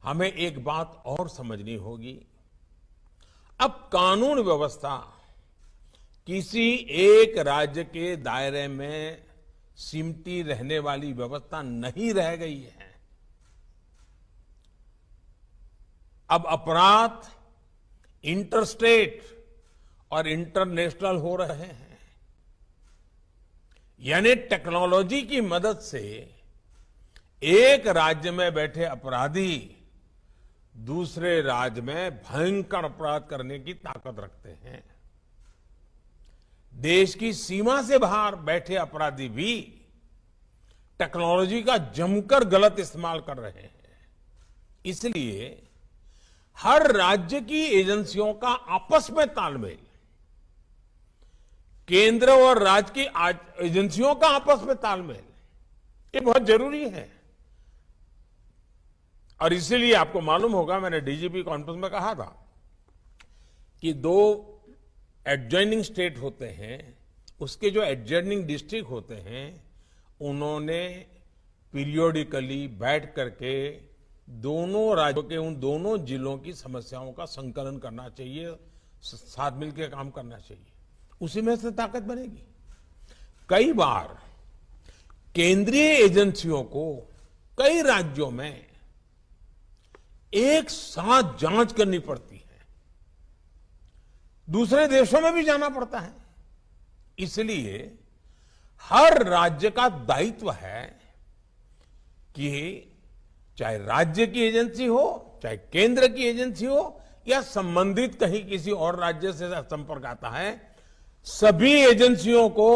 हमें एक बात और समझनी होगी। अब कानून व्यवस्था किसी एक राज्य के दायरे में सिमटी रहने वाली व्यवस्था नहीं रह गई है। अब अपराध इंटरस्टेट और इंटरनेशनल हो रहे हैं। यानी टेक्नोलॉजी की मदद से एक राज्य में बैठे अपराधी दूसरे राज्य में भयंकर अपराध करने की ताकत रखते हैं। देश की सीमा से बाहर बैठे अपराधी भी टेक्नोलॉजी का जमकर गलत इस्तेमाल कर रहे हैं। इसलिए हर राज्य की एजेंसियों का आपस में तालमेल, केंद्र और राज्य की एजेंसियों का आपस में तालमेल, ये बहुत जरूरी है। और इसीलिए आपको मालूम होगा, मैंने डीजीपी कॉन्फ्रेंस में कहा था कि 2 एडजॉइनिंग स्टेट होते हैं, उसके जो एडजॉइनिंग डिस्ट्रिक्ट होते हैं, उन्होंने पीरियोडिकली बैठ करके दोनों राज्यों के उन दोनों जिलों की समस्याओं का संकलन करना चाहिए, साथ मिलकर काम करना चाहिए। उसी में से ताकत बनेगी। कई बार केंद्रीय एजेंसियों को कई राज्यों में एक साथ जांच करनी पड़ती है, दूसरे देशों में भी जाना पड़ता है। इसलिए हर राज्य का दायित्व है कि चाहे राज्य की एजेंसी हो, चाहे केंद्र की एजेंसी हो, या संबंधित कहीं किसी और राज्य से संपर्क आता है, सभी एजेंसियों को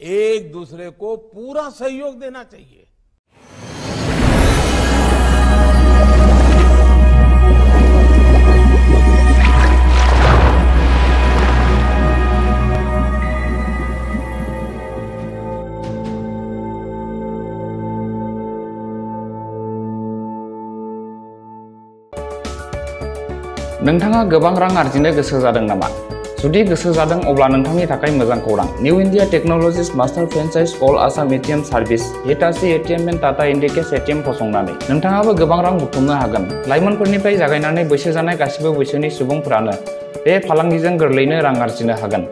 एक दूसरे को पूरा सहयोग देना चाहिए। नोंथाङा गोबां रां आर्जिनो गोसो जादों नामा? जुदि गोसो जादों अब्ला नोंथांनि थाखाय मोजां खौरां। New India technologies master franchise all Assam ATM service Hitachi ATM and Tata Indicash ATM फसंनानै नोंथाङाबो गोबां रां बुथुमनो हागोन। लाइमोनफोरनिफ्राय जागायनानै बैसो जानाय गासिबो बैसोनि सुबुंफोरानो बे फालांगिजों गोरलैनो रां आर्जिनो हागोन।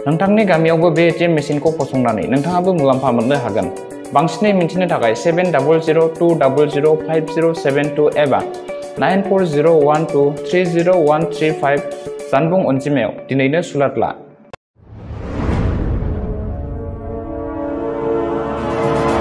नोंथांनि गामियावबो बे एटीएम मेसिनखौ फसंनानै नोंथाङाबो मुलाम्फा मोननो हागोन। बांसिनै मिथिनो थाखाय 7002205007 एबा 9401230135 जानबुं अनजिमायाव दिनैनो सुलाद ला।